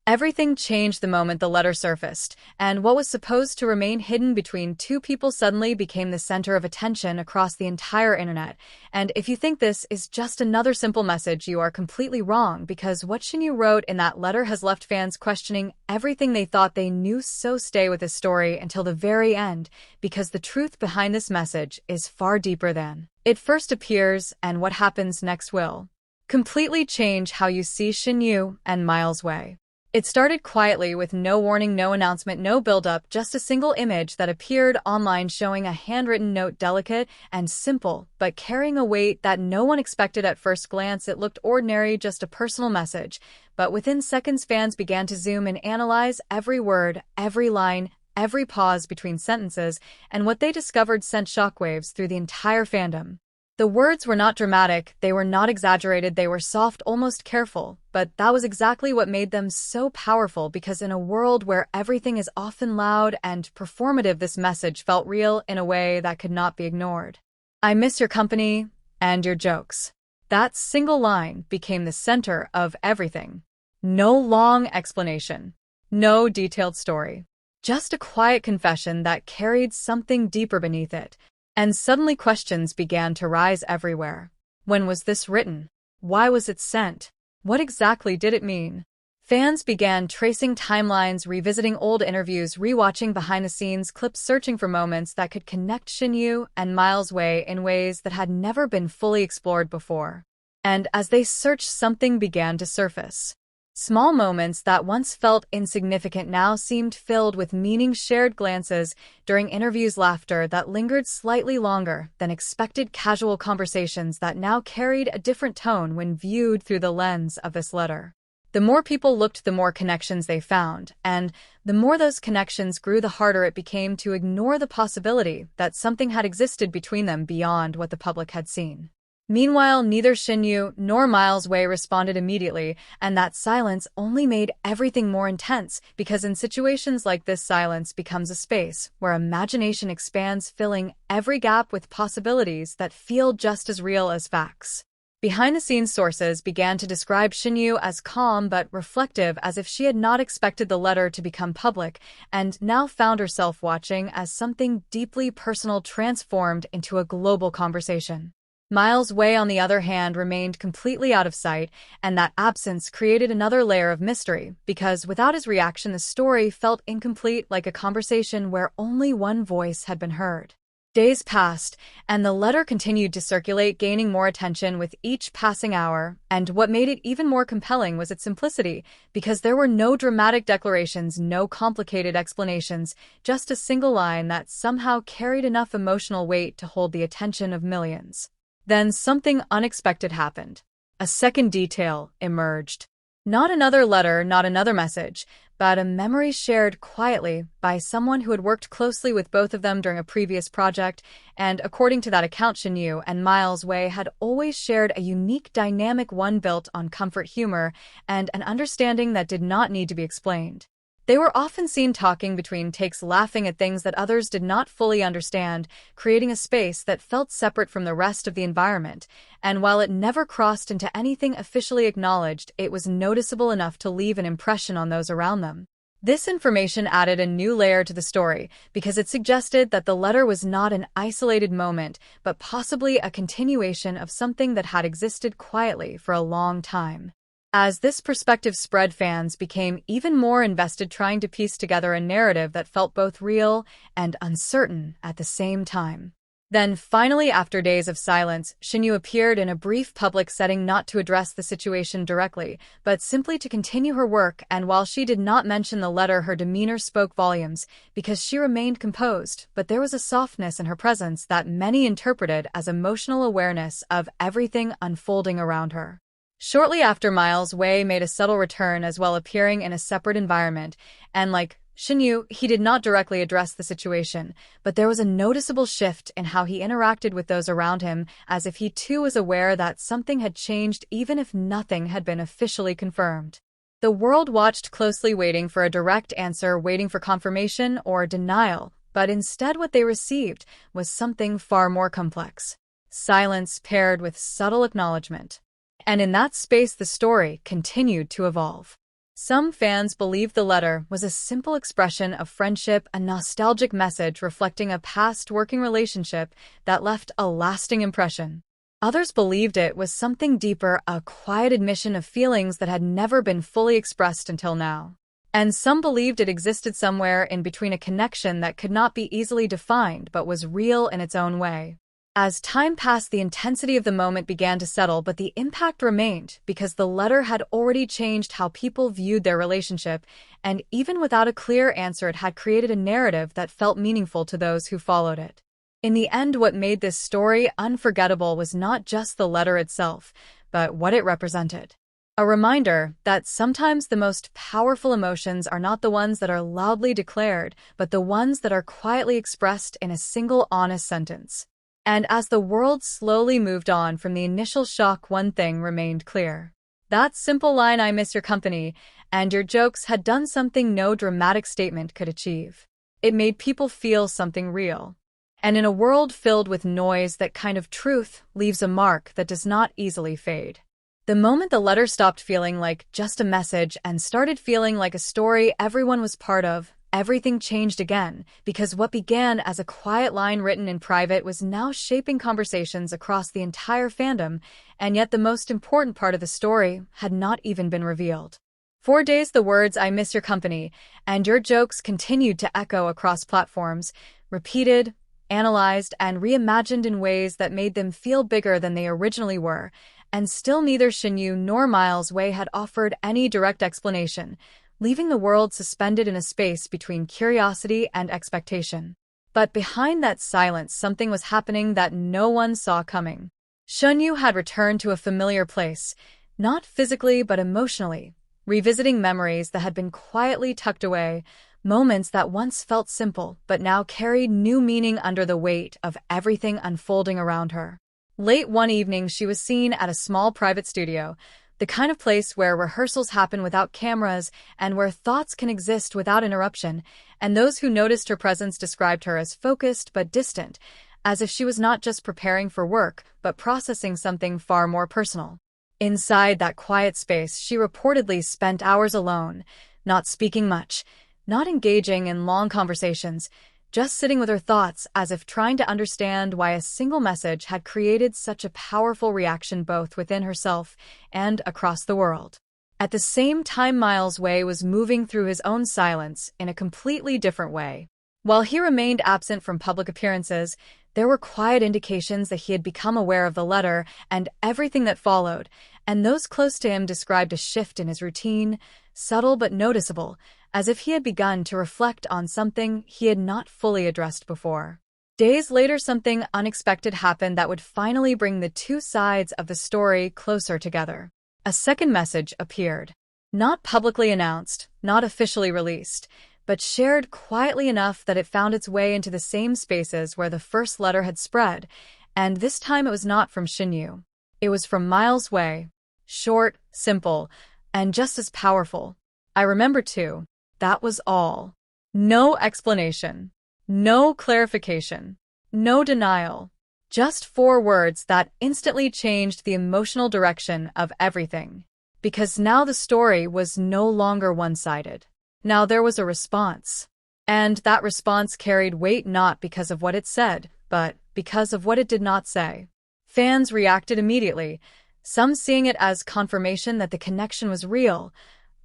Everything changed the moment the letter surfaced, and what was supposed to remain hidden between two people suddenly became the center of attention across the entire internet. And if you think this is just another simple message, you are completely wrong, because what Shen Yue wrote in that letter has left fans questioning everything they thought they knew. So stay with this story until the very end, because the truth behind this message is far deeper than it first appears, and what happens next will completely change how you see Shen Yue and Miles Wei. It started quietly with no warning, no announcement, no build-up, just a single image that appeared online showing a handwritten note, delicate and simple, but carrying a weight that no one expected. At first glance, it looked ordinary, just a personal message. But within seconds, fans began to zoom and analyze every word, every line, every pause between sentences, and what they discovered sent shockwaves through the entire fandom. The words were not dramatic, they were not exaggerated, they were soft, almost careful, but that was exactly what made them so powerful, because in a world where everything is often loud and performative, this message felt real in a way that could not be ignored. I miss your company and your jokes. That single line became the center of everything. No long explanation, no detailed story, just a quiet confession that carried something deeper beneath it. And suddenly questions began to rise everywhere. When was this written? Why was it sent? What exactly did it mean? Fans began tracing timelines, revisiting old interviews, rewatching behind-the-scenes clips, searching for moments that could connect Shen Yue and Miles Wei in ways that had never been fully explored before. And as they searched, something began to surface. Small moments that once felt insignificant now seemed filled with meaning, shared glances during interviews, laughter that lingered slightly longer than expected, casual conversations that now carried a different tone when viewed through the lens of this letter. The more people looked, the more connections they found, and the more those connections grew, the harder it became to ignore the possibility that something had existed between them beyond what the public had seen. Meanwhile, neither Shen Yue nor Miles Wei responded immediately, and that silence only made everything more intense, because in situations like this, silence becomes a space where imagination expands, filling every gap with possibilities that feel just as real as facts. Behind-the-scenes sources began to describe Shen Yue as calm but reflective, as if she had not expected the letter to become public, and now found herself watching as something deeply personal transformed into a global conversation. Miles Wei, on the other hand, remained completely out of sight, and that absence created another layer of mystery, because without his reaction, the story felt incomplete, like a conversation where only one voice had been heard. Days passed, and the letter continued to circulate, gaining more attention with each passing hour, and what made it even more compelling was its simplicity, because there were no dramatic declarations, no complicated explanations, just a single line that somehow carried enough emotional weight to hold the attention of millions. Then something unexpected happened. A second detail emerged. Not another letter, not another message, but a memory shared quietly by someone who had worked closely with both of them during a previous project, and according to that account, Shen Yue and Miles Wei had always shared a unique dynamic, one built on comfort, humor, and an understanding that did not need to be explained. They were often seen talking between takes, laughing at things that others did not fully understand, creating a space that felt separate from the rest of the environment, and while it never crossed into anything officially acknowledged, it was noticeable enough to leave an impression on those around them. This information added a new layer to the story, because it suggested that the letter was not an isolated moment, but possibly a continuation of something that had existed quietly for a long time. As this perspective spread, fans became even more invested, trying to piece together a narrative that felt both real and uncertain at the same time. Then, finally, after days of silence, Shen Yue appeared in a brief public setting, not to address the situation directly, but simply to continue her work, and while she did not mention the letter, her demeanor spoke volumes, because she remained composed, but there was a softness in her presence that many interpreted as emotional awareness of everything unfolding around her. Shortly after, Miles Wei made a subtle return as well, appearing in a separate environment, and like Shen Yue, he did not directly address the situation, but there was a noticeable shift in how he interacted with those around him, as if he too was aware that something had changed even if nothing had been officially confirmed. The world watched closely, waiting for a direct answer, waiting for confirmation or denial, but instead what they received was something far more complex. Silence paired with subtle acknowledgement. And in that space, the story continued to evolve. Some fans believed the letter was a simple expression of friendship, a nostalgic message reflecting a past working relationship that left a lasting impression. Others believed it was something deeper, a quiet admission of feelings that had never been fully expressed until now. And some believed it existed somewhere in between, a connection that could not be easily defined but was real in its own way. As time passed, the intensity of the moment began to settle, but the impact remained because the letter had already changed how people viewed their relationship, and even without a clear answer, it had created a narrative that felt meaningful to those who followed it. In the end, what made this story unforgettable was not just the letter itself, but what it represented. A reminder that sometimes the most powerful emotions are not the ones that are loudly declared, but the ones that are quietly expressed in a single honest sentence. And as the world slowly moved on from the initial shock, one thing remained clear. That simple line, "I miss your company and your jokes," had done something no dramatic statement could achieve. It made people feel something real. And in a world filled with noise, that kind of truth leaves a mark that does not easily fade. The moment the letter stopped feeling like just a message and started feeling like a story everyone was part of, everything changed again, because what began as a quiet line written in private was now shaping conversations across the entire fandom, and yet the most important part of the story had not even been revealed. For days, the words "I miss your company and your jokes" continued to echo across platforms, repeated, analyzed, and reimagined in ways that made them feel bigger than they originally were, and still neither Shen Yue nor Miles Wei had offered any direct explanation, leaving the world suspended in a space between curiosity and expectation. But behind that silence, something was happening that no one saw coming. Shen Yue had returned to a familiar place, not physically but emotionally, revisiting memories that had been quietly tucked away, moments that once felt simple but now carried new meaning under the weight of everything unfolding around her. Late one evening, she was seen at a small private studio, the kind of place where rehearsals happen without cameras and where thoughts can exist without interruption, and those who noticed her presence described her as focused but distant, as if she was not just preparing for work, but processing something far more personal. Inside that quiet space, she reportedly spent hours alone, not speaking much, not engaging in long conversations, just sitting with her thoughts, as if trying to understand why a single message had created such a powerful reaction both within herself and across the world. At the same time, Miles Wei was moving through his own silence in a completely different way. While he remained absent from public appearances, there were quiet indications that he had become aware of the letter and everything that followed, and those close to him described a shift in his routine, subtle but noticeable, as if he had begun to reflect on something he had not fully addressed before. Days later, something unexpected happened that would finally bring the two sides of the story closer together. A second message appeared. Not publicly announced, not officially released, but shared quietly enough that it found its way into the same spaces where the first letter had spread, and this time it was not from Shen Yue. It was from Miles Wei. Short, simple, and just as powerful. "I remember too." That was all. No explanation. No clarification. No denial. Just 4 words that instantly changed the emotional direction of everything. Because now the story was no longer one-sided. Now there was a response. And that response carried weight not because of what it said, but because of what it did not say. Fans reacted immediately, some seeing it as confirmation that the connection was real,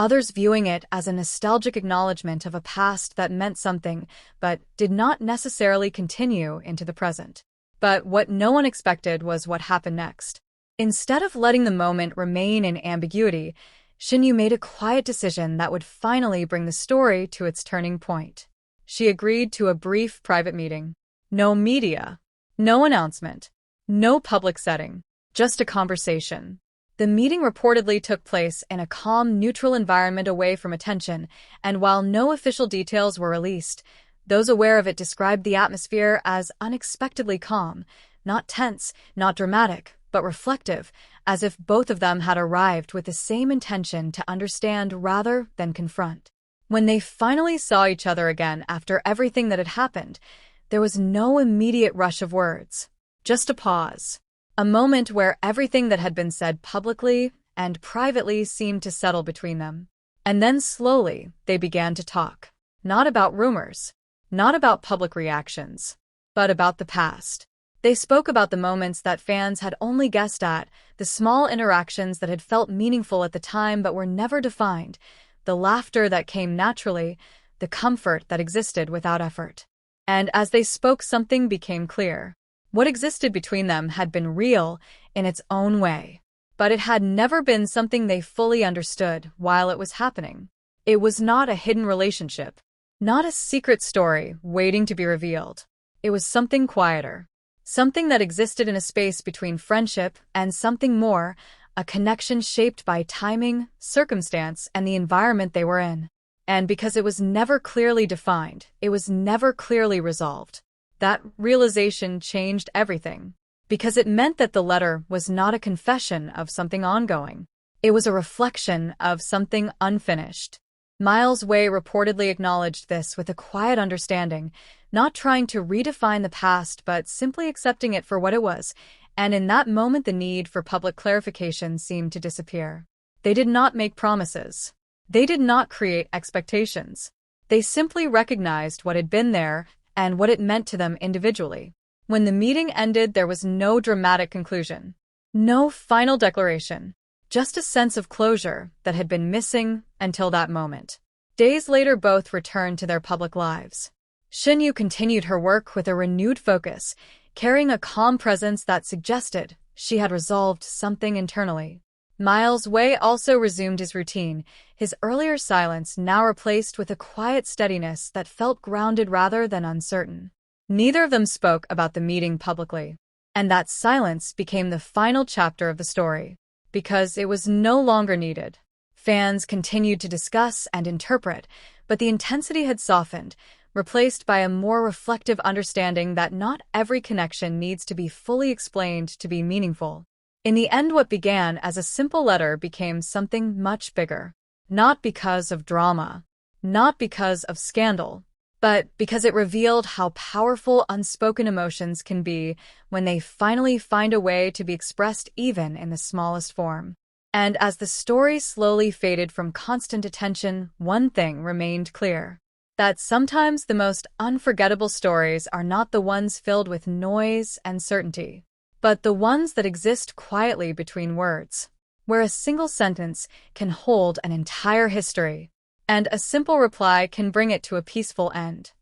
others viewing it as a nostalgic acknowledgement of a past that meant something, but did not necessarily continue into the present. But what no one expected was what happened next. Instead of letting the moment remain in ambiguity, Shen Yue made a quiet decision that would finally bring the story to its turning point. She agreed to a brief private meeting. No media, no announcement, no public setting, just a conversation. The meeting reportedly took place in a calm, neutral environment away from attention, and while no official details were released, those aware of it described the atmosphere as unexpectedly calm, not tense, not dramatic, but reflective, as if both of them had arrived with the same intention to understand rather than confront. When they finally saw each other again after everything that had happened, there was no immediate rush of words, just a pause. A moment where everything that had been said publicly and privately seemed to settle between them. And then slowly, they began to talk. Not about rumors, not about public reactions, but about the past. They spoke about the moments that fans had only guessed at, the small interactions that had felt meaningful at the time but were never defined, the laughter that came naturally, the comfort that existed without effort. And as they spoke, something became clear. What existed between them had been real in its own way, but it had never been something they fully understood while it was happening. It was not a hidden relationship, not a secret story waiting to be revealed. It was something quieter, something that existed in a space between friendship and something more, a connection shaped by timing, circumstance, and the environment they were in. And because it was never clearly defined, it was never clearly resolved. That realization changed everything, because it meant that the letter was not a confession of something ongoing. It was a reflection of something unfinished. Miles Wei reportedly acknowledged this with a quiet understanding, not trying to redefine the past but simply accepting it for what it was, and in that moment the need for public clarification seemed to disappear. They did not make promises. They did not create expectations. They simply recognized what had been there and what it meant to them individually. When the meeting ended, there was no dramatic conclusion, no final declaration, just a sense of closure that had been missing until that moment. Days later, both returned to their public lives. Shen Yue continued her work with a renewed focus, carrying a calm presence that suggested she had resolved something internally. Miles Wei also resumed his routine, his earlier silence now replaced with a quiet steadiness that felt grounded rather than uncertain. Neither of them spoke about the meeting publicly, and that silence became the final chapter of the story, because it was no longer needed. Fans continued to discuss and interpret, but the intensity had softened, replaced by a more reflective understanding that not every connection needs to be fully explained to be meaningful. In the end, what began as a simple letter became something much bigger. Not because of drama, not because of scandal, but because it revealed how powerful unspoken emotions can be when they finally find a way to be expressed even in the smallest form. And as the story slowly faded from constant attention, one thing remained clear: that sometimes the most unforgettable stories are not the ones filled with noise and certainty, but the ones that exist quietly between words, where a single sentence can hold an entire history, and a simple reply can bring it to a peaceful end.